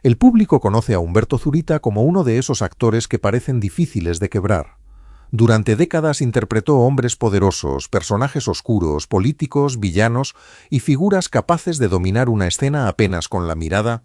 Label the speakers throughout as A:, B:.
A: El público conoce a Humberto Zurita como uno de esos actores que parecen difíciles de quebrar. Durante décadas interpretó hombres poderosos, personajes oscuros, políticos, villanos y figuras capaces de dominar una escena apenas con la mirada.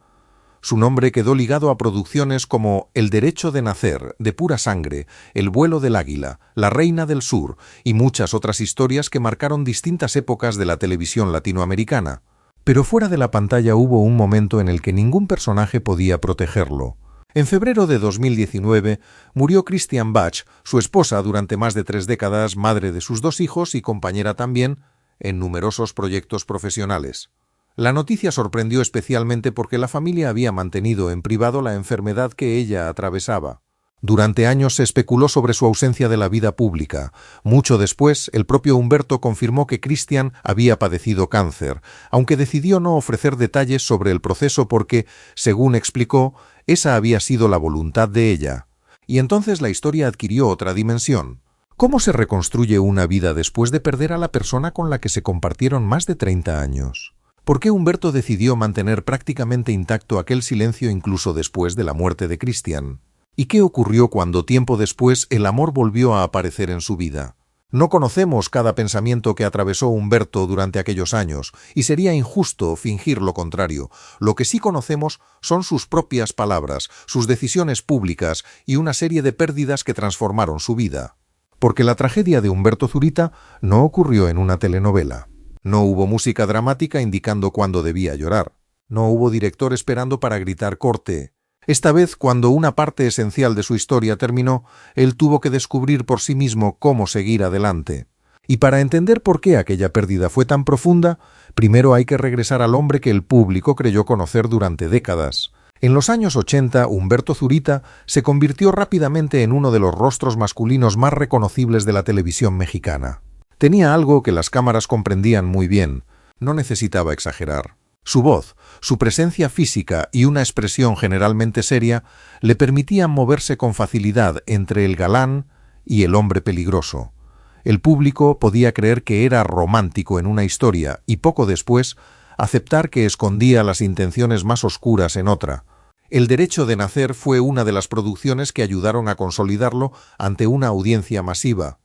A: Su nombre quedó ligado a producciones como El derecho de nacer, De pura sangre, El vuelo del águila, La reina del sur y muchas otras historias que marcaron distintas épocas de la televisión latinoamericana. Pero fuera de la pantalla hubo un momento en el que ningún personaje podía protegerlo. En febrero de 2019 murió Christian Bach, su esposa durante más de 3 décadas, madre de sus 2 hijos y compañera también en numerosos proyectos profesionales. La noticia sorprendió especialmente porque la familia había mantenido en privado la enfermedad que ella atravesaba. Durante años se especuló sobre su ausencia de la vida pública. Mucho después, el propio Humberto confirmó que Christian había padecido cáncer, aunque decidió no ofrecer detalles sobre el proceso porque, según explicó, esa había sido la voluntad de ella. Y entonces la historia adquirió otra dimensión. ¿Cómo se reconstruye una vida después de perder a la persona con la que se compartieron más de 30 años? ¿Por qué Humberto decidió mantener prácticamente intacto aquel silencio incluso después de la muerte de Christian? ¿Y qué ocurrió cuando tiempo después el amor volvió a aparecer en su vida? No conocemos cada pensamiento que atravesó Humberto durante aquellos años, y sería injusto fingir lo contrario. Lo que sí conocemos son sus propias palabras, sus decisiones públicas y una serie de pérdidas que transformaron su vida. Porque la tragedia de Humberto Zurita no ocurrió en una telenovela. No hubo música dramática indicando cuándo debía llorar. No hubo director esperando para gritar corte. Esta vez, cuando una parte esencial de su historia terminó, él tuvo que descubrir por sí mismo cómo seguir adelante. Y para entender por qué aquella pérdida fue tan profunda, primero hay que regresar al hombre que el público creyó conocer durante décadas. En los años 80, Humberto Zurita se convirtió rápidamente en uno de los rostros masculinos más reconocibles de la televisión mexicana. Tenía algo que las cámaras comprendían muy bien. No necesitaba exagerar. Su voz, su presencia física y una expresión generalmente seria le permitían moverse con facilidad entre el galán y el hombre peligroso. El público podía creer que era romántico en una historia y poco después aceptar que escondía las intenciones más oscuras en otra. El derecho de nacer fue una de las producciones que ayudaron a consolidarlo ante una audiencia masiva.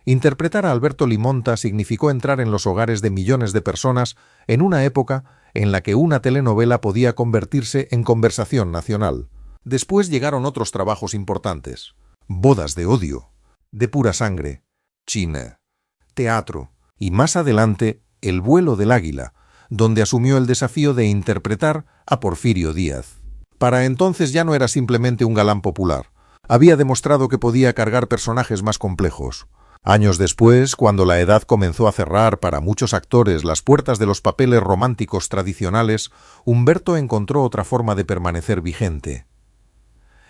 A: Interpretar a Alberto Limonta significó entrar en los hogares de millones de personas en una época en la que una telenovela podía convertirse en conversación nacional. Después llegaron otros trabajos importantes: Bodas de odio, De pura sangre, China, Teatro y más adelante El vuelo del águila, donde asumió el desafío de interpretar a Porfirio Díaz. Para entonces ya no era simplemente un galán popular. Había demostrado que podía cargar personajes más complejos. Años después, cuando la edad comenzó a cerrar para muchos actores las puertas de los papeles románticos tradicionales, Humberto encontró otra forma de permanecer vigente.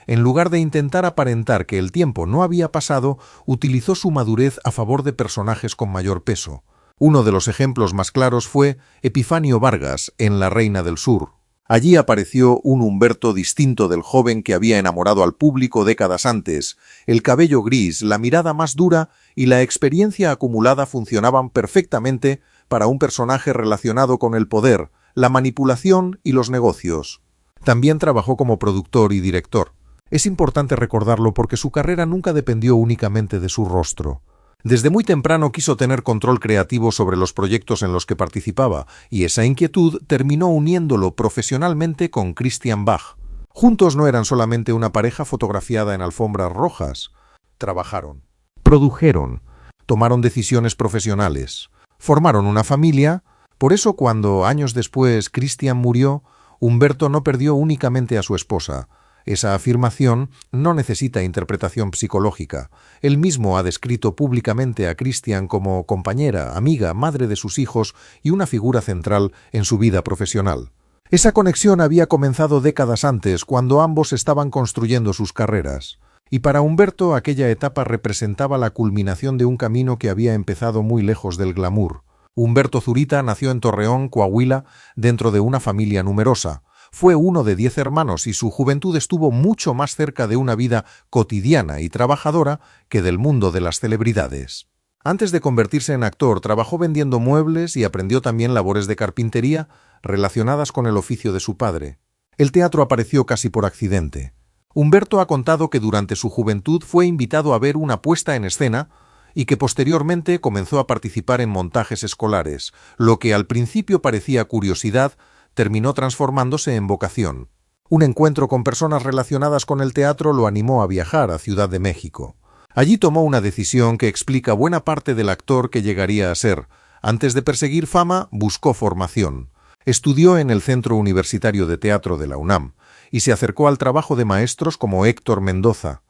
A: En lugar de intentar aparentar que el tiempo no había pasado, utilizó su madurez a favor de personajes con mayor peso. Uno de los ejemplos más claros fue Epifanio Vargas en La reina del sur. Allí apareció un Humberto distinto del joven que había enamorado al público décadas antes. El cabello gris, la mirada más dura y la experiencia acumulada funcionaban perfectamente para un personaje relacionado con el poder, la manipulación y los negocios. También trabajó como productor y director. Es importante recordarlo porque su carrera nunca dependió únicamente de su rostro. Desde muy temprano quiso tener control creativo sobre los proyectos en los que participaba, y esa inquietud terminó uniéndolo profesionalmente con Christian Bach. Juntos no eran solamente una pareja fotografiada en alfombras rojas. Trabajaron, produjeron, tomaron decisiones profesionales, formaron una familia. Por eso, cuando años después Christian murió, Humberto no perdió únicamente a su esposa. Esa afirmación no necesita interpretación psicológica. Él mismo ha descrito públicamente a Christian como compañera, amiga, madre de sus hijos y una figura central en su vida profesional. Esa conexión había comenzado décadas antes, cuando ambos estaban construyendo sus carreras. Y para Humberto aquella etapa representaba la culminación de un camino que había empezado muy lejos del glamour. Humberto Zurita nació en Torreón, Coahuila, dentro de una familia numerosa. Fue uno de 10 hermanos y su juventud estuvo mucho más cerca de una vida cotidiana y trabajadora que del mundo de las celebridades. Antes de convertirse en actor, trabajó vendiendo muebles y aprendió también labores de carpintería relacionadas con el oficio de su padre. El teatro apareció casi por accidente. Humberto ha contado que durante su juventud fue invitado a ver una puesta en escena y que posteriormente comenzó a participar en montajes escolares. Lo que al principio parecía curiosidad, terminó transformándose en vocación. Un encuentro con personas relacionadas con el teatro lo animó a viajar a Ciudad de México. Allí tomó una decisión que explica buena parte del actor que llegaría a ser. Antes de perseguir fama, buscó formación. Estudió en el Centro Universitario de Teatro de la UNAM y se acercó al trabajo de maestros como Héctor Mendoza.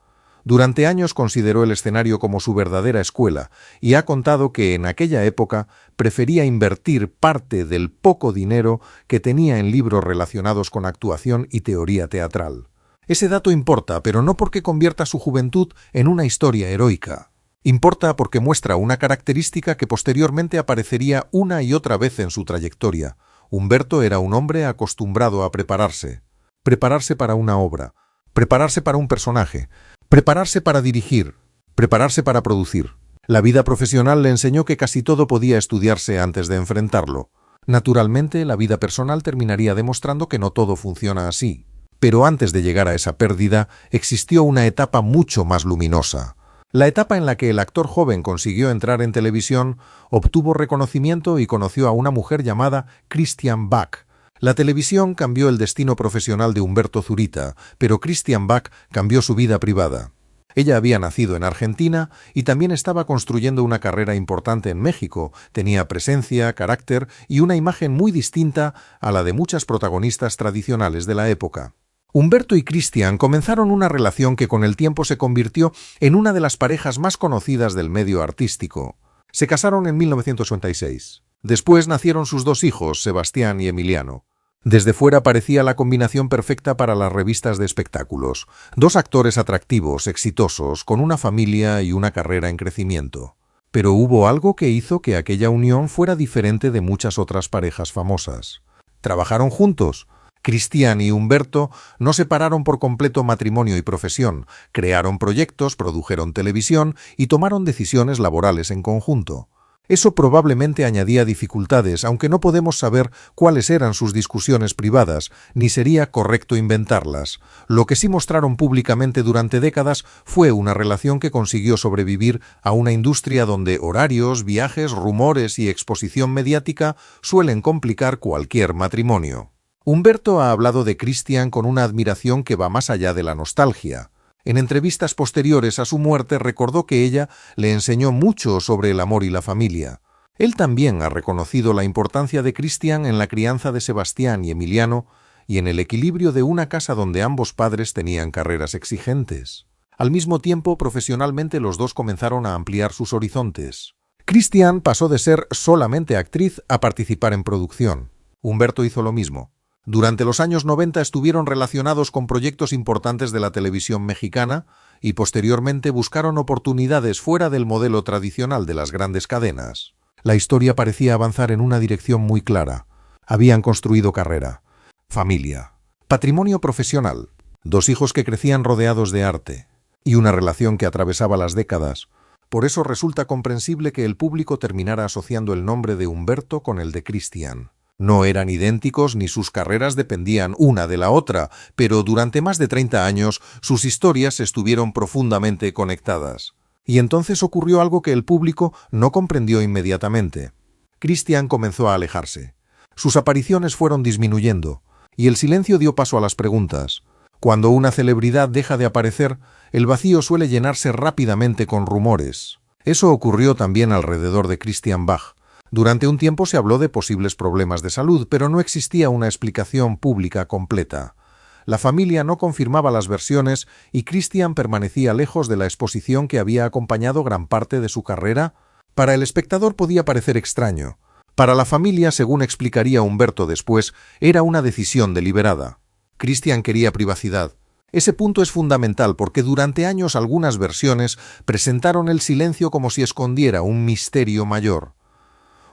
A: Durante años consideró el escenario como su verdadera escuela y ha contado que en aquella época prefería invertir parte del poco dinero que tenía en libros relacionados con actuación y teoría teatral. Ese dato importa, pero no porque convierta su juventud en una historia heroica. Importa porque muestra una característica que posteriormente aparecería una y otra vez en su trayectoria. Humberto era un hombre acostumbrado a prepararse. Prepararse para una obra, prepararse para un personaje, prepararse para dirigir, prepararse para producir. La vida profesional le enseñó que casi todo podía estudiarse antes de enfrentarlo. Naturalmente, la vida personal terminaría demostrando que no todo funciona así. Pero antes de llegar a esa pérdida, existió una etapa mucho más luminosa. La etapa en la que el actor joven consiguió entrar en televisión, obtuvo reconocimiento y conoció a una mujer llamada Christian Bach. La televisión cambió el destino profesional de Humberto Zurita, pero Christian Bach cambió su vida privada. Ella había nacido en Argentina y también estaba construyendo una carrera importante en México. Tenía presencia, carácter y una imagen muy distinta a la de muchas protagonistas tradicionales de la época. Humberto y Christian comenzaron una relación que con el tiempo se convirtió en una de las parejas más conocidas del medio artístico. Se casaron en 1986. Después nacieron sus dos hijos, Sebastián y Emiliano. Desde fuera parecía la combinación perfecta para las revistas de espectáculos. Dos actores atractivos, exitosos, con una familia y una carrera en crecimiento. Pero hubo algo que hizo que aquella unión fuera diferente de muchas otras parejas famosas. Trabajaron juntos. Christian y Humberto no separaron por completo matrimonio y profesión. Crearon proyectos, produjeron televisión y tomaron decisiones laborales en conjunto. Eso probablemente añadía dificultades, aunque no podemos saber cuáles eran sus discusiones privadas, ni sería correcto inventarlas. Lo que sí mostraron públicamente durante décadas fue una relación que consiguió sobrevivir a una industria donde horarios, viajes, rumores y exposición mediática suelen complicar cualquier matrimonio. Humberto ha hablado de Christian con una admiración que va más allá de la nostalgia. En entrevistas posteriores a su muerte recordó que ella le enseñó mucho sobre el amor y la familia. Él también ha reconocido la importancia de Christian en la crianza de Sebastián y Emiliano y en el equilibrio de una casa donde ambos padres tenían carreras exigentes. Al mismo tiempo, profesionalmente los dos comenzaron a ampliar sus horizontes. Christian pasó de ser solamente actriz a participar en producción. Humberto hizo lo mismo. Durante los años 90 estuvieron relacionados con proyectos importantes de la televisión mexicana y posteriormente buscaron oportunidades fuera del modelo tradicional de las grandes cadenas. La historia parecía avanzar en una dirección muy clara. Habían construido carrera, familia, patrimonio profesional, dos hijos que crecían rodeados de arte y una relación que atravesaba las décadas. Por eso resulta comprensible que el público terminara asociando el nombre de Humberto con el de Christian. No eran idénticos ni sus carreras dependían una de la otra, pero durante más de 30 años sus historias estuvieron profundamente conectadas. Y entonces ocurrió algo que el público no comprendió inmediatamente. Christian comenzó a alejarse. Sus apariciones fueron disminuyendo, y el silencio dio paso a las preguntas. Cuando una celebridad deja de aparecer, el vacío suele llenarse rápidamente con rumores. Eso ocurrió también alrededor de Christian Bach. Durante un tiempo se habló de posibles problemas de salud, pero no existía una explicación pública completa. La familia no confirmaba las versiones y Christian permanecía lejos de la exposición que había acompañado gran parte de su carrera. Para el espectador podía parecer extraño. Para la familia, según explicaría Humberto después, era una decisión deliberada. Christian quería privacidad. Ese punto es fundamental porque durante años algunas versiones presentaron el silencio como si escondiera un misterio mayor.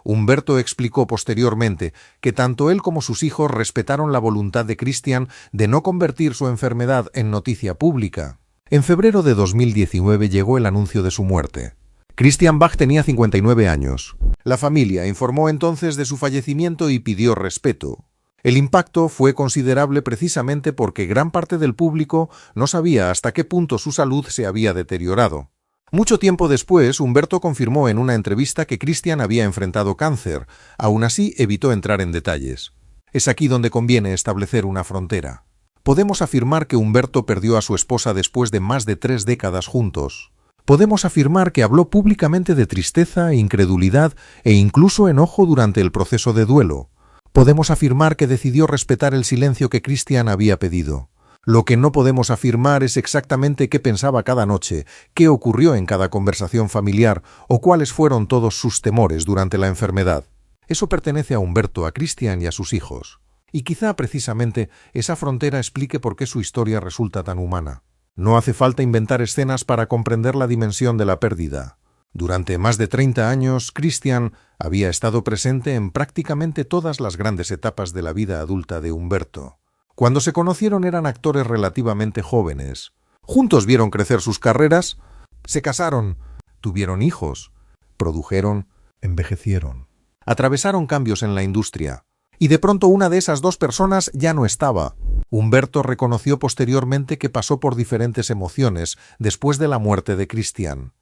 A: Humberto explicó posteriormente que tanto él como sus hijos respetaron la voluntad de Christian de no convertir su enfermedad en noticia pública. En febrero de 2019 llegó el anuncio de su muerte. Christian Bach tenía 59 años. La familia informó entonces de su fallecimiento y pidió respeto. El impacto fue considerable precisamente porque gran parte del público no sabía hasta qué punto su salud se había deteriorado. Mucho tiempo después, Humberto confirmó en una entrevista que Christian había enfrentado cáncer, aún así evitó entrar en detalles. Es aquí donde conviene establecer una frontera. Podemos afirmar que Humberto perdió a su esposa después de más de 3 décadas juntos. Podemos afirmar que habló públicamente de tristeza, incredulidad e incluso enojo durante el proceso de duelo. Podemos afirmar que decidió respetar el silencio que Christian había pedido. Lo que no podemos afirmar es exactamente qué pensaba cada noche, qué ocurrió en cada conversación familiar o cuáles fueron todos sus temores durante la enfermedad. Eso pertenece a Humberto, a Christian y a sus hijos. Y quizá precisamente esa frontera explique por qué su historia resulta tan humana. No hace falta inventar escenas para comprender la dimensión de la pérdida. Durante más de 30 años, Christian había estado presente en prácticamente todas las grandes etapas de la vida adulta de Humberto. Cuando se conocieron eran actores relativamente jóvenes. Juntos vieron crecer sus carreras, se casaron, tuvieron hijos, produjeron, envejecieron. Atravesaron cambios en la industria. Y de pronto una de esas dos personas ya no estaba. Humberto reconoció posteriormente que pasó por diferentes emociones después de la muerte de Christian.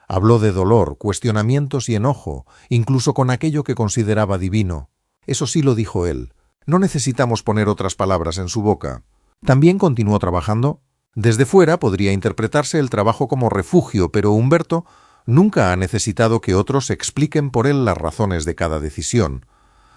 A: Habló de dolor, cuestionamientos y enojo, incluso con aquello que consideraba divino. Eso sí lo dijo él. No necesitamos poner otras palabras en su boca. También continuó trabajando. Desde fuera podría interpretarse el trabajo como refugio, pero Humberto nunca ha necesitado que otros expliquen por él las razones de cada decisión.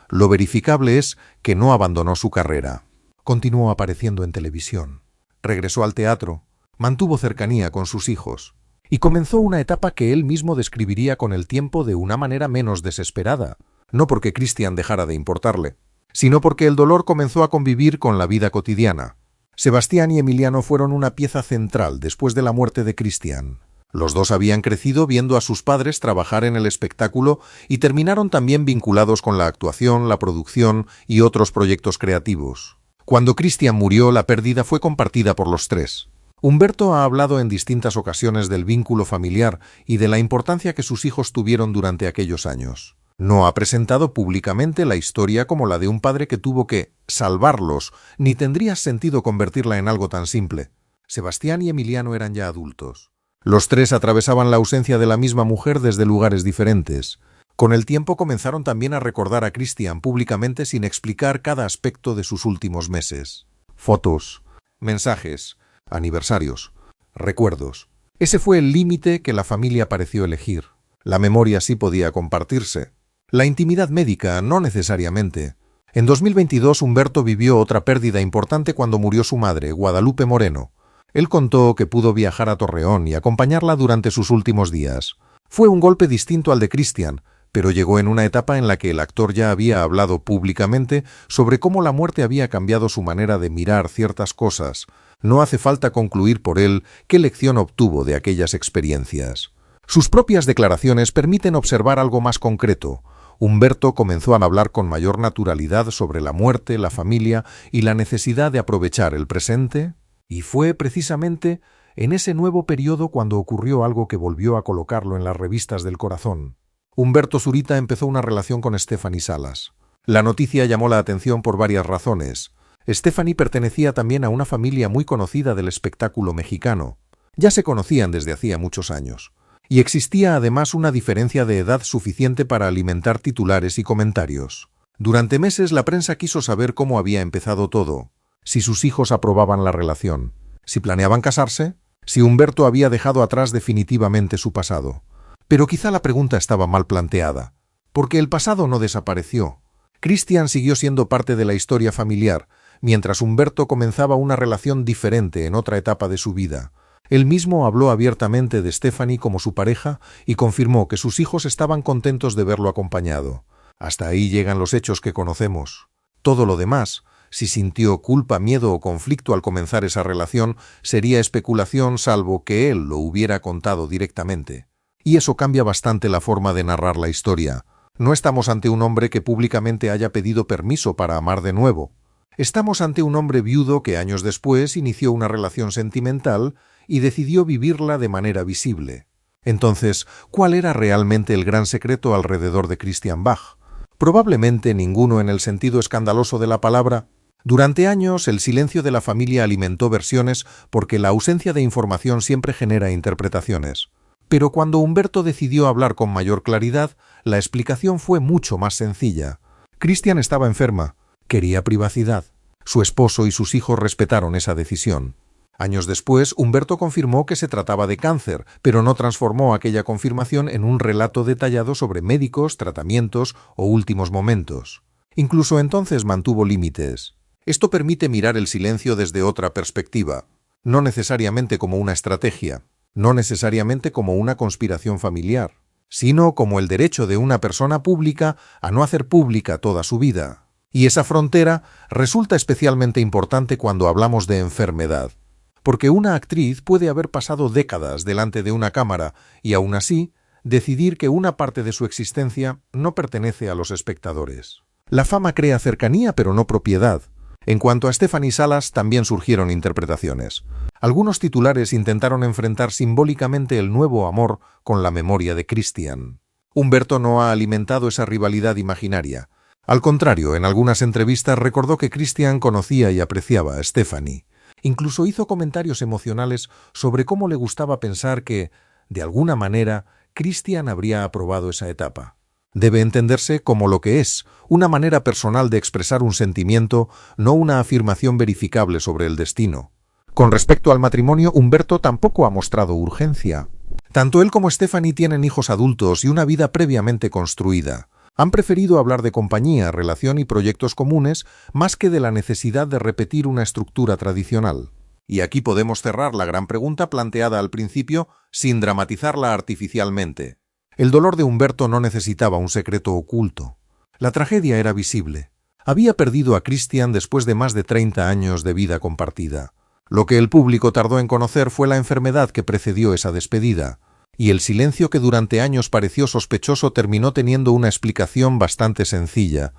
A: Lo verificable es que no abandonó su carrera. Continuó apareciendo en televisión. Regresó al teatro. Mantuvo cercanía con sus hijos. Y comenzó una etapa que él mismo describiría con el tiempo de una manera menos desesperada. No porque Christian dejara de importarle, sino porque el dolor comenzó a convivir con la vida cotidiana. Sebastián y Emiliano fueron una pieza central después de la muerte de Christian. Los dos habían crecido viendo a sus padres trabajar en el espectáculo y terminaron también vinculados con la actuación, la producción y otros proyectos creativos. Cuando Christian murió, la pérdida fue compartida por los tres. Humberto ha hablado en distintas ocasiones del vínculo familiar y de la importancia que sus hijos tuvieron durante aquellos años. No ha presentado públicamente la historia como la de un padre que tuvo que salvarlos, ni tendría sentido convertirla en algo tan simple. Sebastián y Emiliano eran ya adultos. Los tres atravesaban la ausencia de la misma mujer desde lugares diferentes. Con el tiempo comenzaron también a recordar a Christian públicamente sin explicar cada aspecto de sus últimos meses. Fotos, mensajes, aniversarios, recuerdos. Ese fue el límite que la familia pareció elegir. La memoria sí podía compartirse. La intimidad médica no necesariamente. En 2022 Humberto vivió otra pérdida importante cuando murió su madre, Guadalupe Moreno. Él contó que pudo viajar a Torreón y acompañarla durante sus últimos días. Fue un golpe distinto al de Christian, pero llegó en una etapa en la que el actor ya había hablado públicamente sobre cómo la muerte había cambiado su manera de mirar ciertas cosas. No hace falta concluir por él qué lección obtuvo de aquellas experiencias. Sus propias declaraciones permiten observar algo más concreto. Humberto comenzó a hablar con mayor naturalidad sobre la muerte, la familia y la necesidad de aprovechar el presente, y fue precisamente en ese nuevo periodo cuando ocurrió algo que volvió a colocarlo en las revistas del corazón. Humberto Zurita empezó una relación con Stephanie Salas. La noticia llamó la atención por varias razones. Stephanie pertenecía también a una familia muy conocida del espectáculo mexicano. Ya se conocían desde hacía muchos años. Y existía además una diferencia de edad suficiente para alimentar titulares y comentarios. Durante meses la prensa quiso saber cómo había empezado todo, si sus hijos aprobaban la relación, si planeaban casarse, si Humberto había dejado atrás definitivamente su pasado. Pero quizá la pregunta estaba mal planteada, porque el pasado no desapareció. Christian siguió siendo parte de la historia familiar, mientras Humberto comenzaba una relación diferente en otra etapa de su vida. Él mismo habló abiertamente de Stephanie como su pareja y confirmó que sus hijos estaban contentos de verlo acompañado. Hasta ahí llegan los hechos que conocemos. Todo lo demás, si sintió culpa, miedo o conflicto al comenzar esa relación, sería especulación salvo que él lo hubiera contado directamente. Y eso cambia bastante la forma de narrar la historia. No estamos ante un hombre que públicamente haya pedido permiso para amar de nuevo. Estamos ante un hombre viudo que años después inició una relación sentimental y decidió vivirla de manera visible. Entonces, ¿cuál era realmente el gran secreto alrededor de Christian Bach? Probablemente ninguno en el sentido escandaloso de la palabra. Durante años, el silencio de la familia alimentó versiones porque la ausencia de información siempre genera interpretaciones. Pero cuando Humberto decidió hablar con mayor claridad, la explicación fue mucho más sencilla. Christian estaba enferma, quería privacidad. Su esposo y sus hijos respetaron esa decisión. Años después, Humberto confirmó que se trataba de cáncer, pero no transformó aquella confirmación en un relato detallado sobre médicos, tratamientos o últimos momentos. Incluso entonces mantuvo límites. Esto permite mirar el silencio desde otra perspectiva, no necesariamente como una estrategia, no necesariamente como una conspiración familiar, sino como el derecho de una persona pública a no hacer pública toda su vida. Y esa frontera resulta especialmente importante cuando hablamos de enfermedad, porque una actriz puede haber pasado décadas delante de una cámara y aún así decidir que una parte de su existencia no pertenece a los espectadores. La fama crea cercanía pero no propiedad. En cuanto a Stephanie Salas, también surgieron interpretaciones. Algunos titulares intentaron enfrentar simbólicamente el nuevo amor con la memoria de Christian. Humberto no ha alimentado esa rivalidad imaginaria. Al contrario, en algunas entrevistas recordó que Christian conocía y apreciaba a Stephanie. Incluso hizo comentarios emocionales sobre cómo le gustaba pensar que, de alguna manera, Christian habría aprobado esa etapa. Debe entenderse como lo que es, una manera personal de expresar un sentimiento, no una afirmación verificable sobre el destino. Con respecto al matrimonio, Humberto tampoco ha mostrado urgencia. Tanto él como Stephanie tienen hijos adultos y una vida previamente construida. Han preferido hablar de compañía, relación y proyectos comunes más que de la necesidad de repetir una estructura tradicional. Y aquí podemos cerrar la gran pregunta planteada al principio sin dramatizarla artificialmente. El dolor de Humberto no necesitaba un secreto oculto. La tragedia era visible. Había perdido a Christian después de más de 30 años de vida compartida. Lo que el público tardó en conocer fue la enfermedad que precedió esa despedida, y el silencio que durante años pareció sospechoso terminó teniendo una explicación bastante sencilla.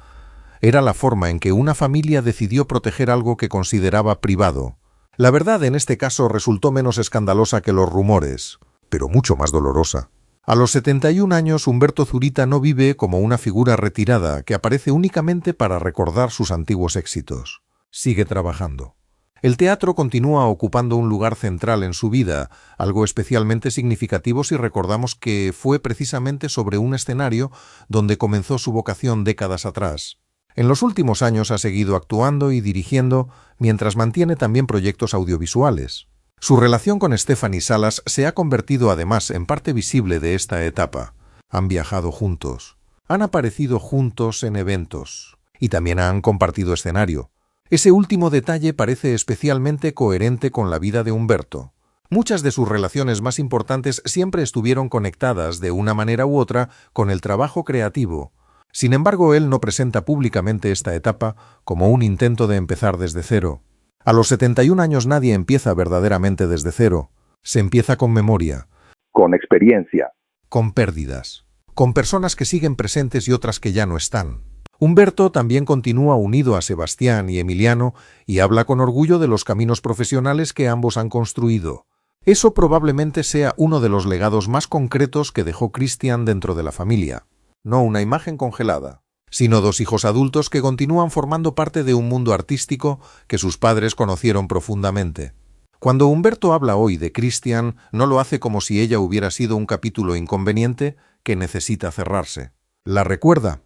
A: Era la forma en que una familia decidió proteger algo que consideraba privado. La verdad en este caso resultó menos escandalosa que los rumores, pero mucho más dolorosa. A los 71 años, Humberto Zurita no vive como una figura retirada que aparece únicamente para recordar sus antiguos éxitos. Sigue trabajando. El teatro continúa ocupando un lugar central en su vida, algo especialmente significativo si recordamos que fue precisamente sobre un escenario donde comenzó su vocación décadas atrás. En los últimos años ha seguido actuando y dirigiendo, mientras mantiene también proyectos audiovisuales. Su relación con Stephanie Salas se ha convertido además en parte visible de esta etapa. Han viajado juntos, han aparecido juntos en eventos y también han compartido escenario. Ese último detalle parece especialmente coherente con la vida de Humberto. Muchas de sus relaciones más importantes siempre estuvieron conectadas de una manera u otra con el trabajo creativo. Sin embargo, él no presenta públicamente esta etapa como un intento de empezar desde cero. A los 71 años nadie empieza verdaderamente desde cero. Se empieza con memoria,
B: con experiencia,
A: con pérdidas, con personas que siguen presentes y otras que ya no están. Humberto también continúa unido a Sebastián y Emiliano y habla con orgullo de los caminos profesionales que ambos han construido. Eso probablemente sea uno de los legados más concretos que dejó Christian dentro de la familia. No una imagen congelada, sino dos hijos adultos que continúan formando parte de un mundo artístico que sus padres conocieron profundamente. Cuando Humberto habla hoy de Christian, no lo hace como si ella hubiera sido un capítulo inconveniente que necesita cerrarse. La recuerda,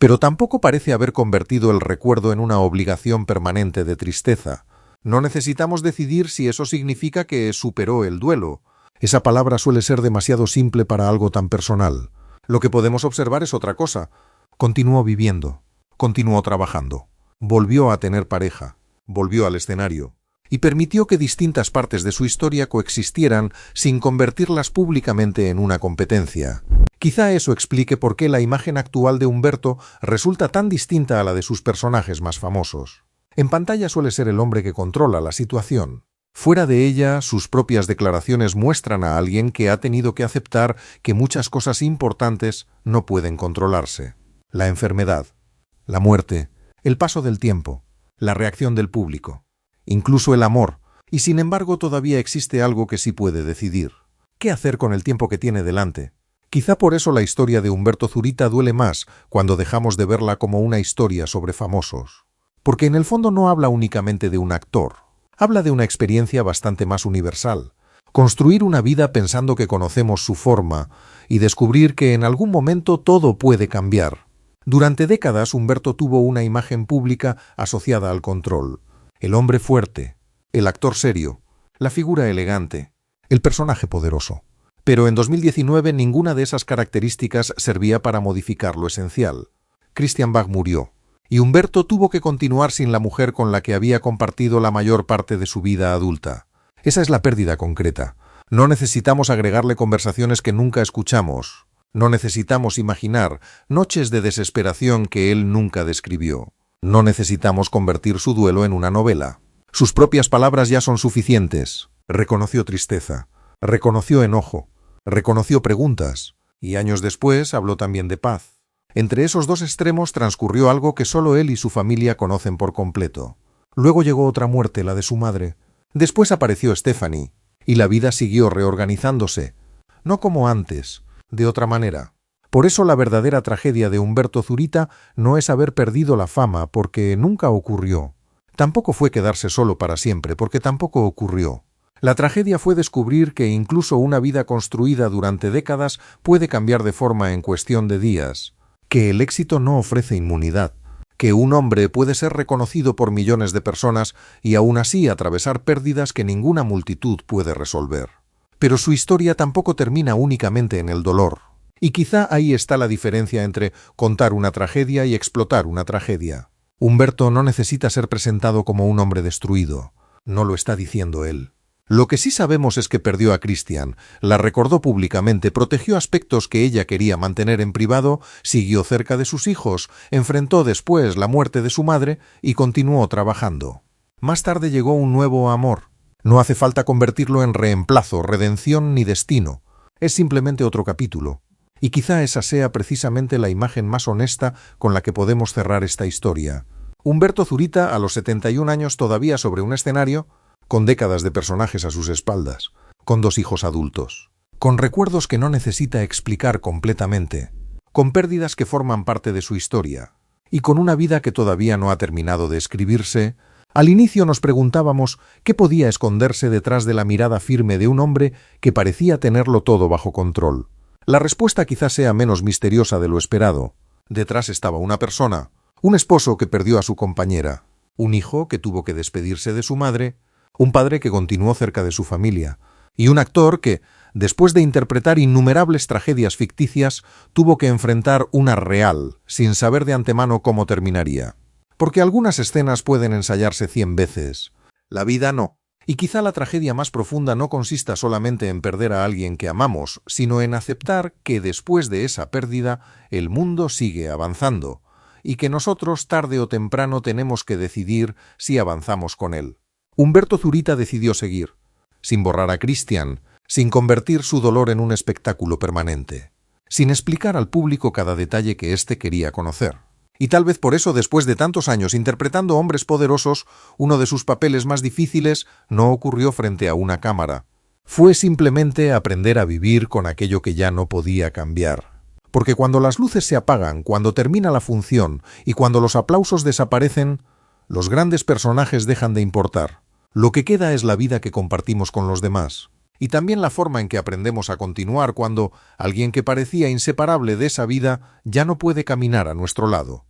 A: pero tampoco parece haber convertido el recuerdo en una obligación permanente de tristeza. No necesitamos decidir si eso significa que superó el duelo. Esa palabra suele ser demasiado simple para algo tan personal. Lo que podemos observar es otra cosa. Continuó viviendo, continuó trabajando, volvió a tener pareja, volvió al escenario y permitió que distintas partes de su historia coexistieran sin convertirlas públicamente en una competencia. Quizá eso explique por qué la imagen actual de Humberto resulta tan distinta a la de sus personajes más famosos. En pantalla suele ser el hombre que controla la situación. Fuera de ella, sus propias declaraciones muestran a alguien que ha tenido que aceptar que muchas cosas importantes no pueden controlarse. La enfermedad, la muerte, el paso del tiempo, la reacción del público, incluso el amor, y sin embargo todavía existe algo que sí puede decidir. ¿Qué hacer con el tiempo que tiene delante? Quizá por eso la historia de Humberto Zurita duele más cuando dejamos de verla como una historia sobre famosos. Porque en el fondo no habla únicamente de un actor, habla de una experiencia bastante más universal. Construir una vida pensando que conocemos su forma y descubrir que en algún momento todo puede cambiar. Durante décadas Humberto tuvo una imagen pública asociada al control. El hombre fuerte, el actor serio, la figura elegante, el personaje poderoso. Pero en 2019 ninguna de esas características servía para modificar lo esencial. Christian Bach murió, y Humberto tuvo que continuar sin la mujer con la que había compartido la mayor parte de su vida adulta. Esa es la pérdida concreta. No necesitamos agregarle conversaciones que nunca escuchamos. No necesitamos imaginar noches de desesperación que él nunca describió. No necesitamos convertir su duelo en una novela. Sus propias palabras ya son suficientes. Reconoció tristeza, reconoció enojo, reconoció preguntas, y años después habló también de paz. Entre esos dos extremos transcurrió algo que solo él y su familia conocen por completo. Luego llegó otra muerte, la de su madre. Después apareció Stephanie, y la vida siguió reorganizándose. No como antes, de otra manera. Por eso la verdadera tragedia de Humberto Zurita no es haber perdido la fama, porque nunca ocurrió. Tampoco fue quedarse solo para siempre, porque tampoco ocurrió. La tragedia fue descubrir que incluso una vida construida durante décadas puede cambiar de forma en cuestión de días, que el éxito no ofrece inmunidad, que un hombre puede ser reconocido por millones de personas y aún así atravesar pérdidas que ninguna multitud puede resolver. Pero su historia tampoco termina únicamente en el dolor. Y quizá ahí está la diferencia entre contar una tragedia y explotar una tragedia. Humberto no necesita ser presentado como un hombre destruido. No lo está diciendo él. Lo que sí sabemos es que perdió a Christian, la recordó públicamente, protegió aspectos que ella quería mantener en privado, siguió cerca de sus hijos, enfrentó después la muerte de su madre y continuó trabajando. Más tarde llegó un nuevo amor. No hace falta convertirlo en reemplazo, redención ni destino. Es simplemente otro capítulo. Y quizá esa sea precisamente la imagen más honesta con la que podemos cerrar esta historia. Humberto Zurita, a los 71 años todavía sobre un escenario, con décadas de personajes a sus espaldas, con 2 hijos adultos, con recuerdos que no necesita explicar completamente, con pérdidas que forman parte de su historia, y con una vida que todavía no ha terminado de escribirse. Al inicio nos preguntábamos qué podía esconderse detrás de la mirada firme de un hombre que parecía tenerlo todo bajo control. La respuesta quizás sea menos misteriosa de lo esperado. Detrás estaba una persona, un esposo que perdió a su compañera, un hijo que tuvo que despedirse de su madre, un padre que continuó cerca de su familia, y un actor que, después de interpretar innumerables tragedias ficticias, tuvo que enfrentar una real, sin saber de antemano cómo terminaría. Porque algunas escenas pueden ensayarse 100 veces. La vida no. Y quizá la tragedia más profunda no consista solamente en perder a alguien que amamos, sino en aceptar que después de esa pérdida el mundo sigue avanzando, y que nosotros tarde o temprano tenemos que decidir si avanzamos con él. Humberto Zurita decidió seguir, sin borrar a Christian, sin convertir su dolor en un espectáculo permanente, sin explicar al público cada detalle que éste quería conocer. Y tal vez por eso, después de tantos años interpretando hombres poderosos, uno de sus papeles más difíciles no ocurrió frente a una cámara. Fue simplemente aprender a vivir con aquello que ya no podía cambiar. Porque cuando las luces se apagan, cuando termina la función y cuando los aplausos desaparecen, los grandes personajes dejan de importar. Lo que queda es la vida que compartimos con los demás. Y también la forma en que aprendemos a continuar cuando alguien que parecía inseparable de esa vida ya no puede caminar a nuestro lado.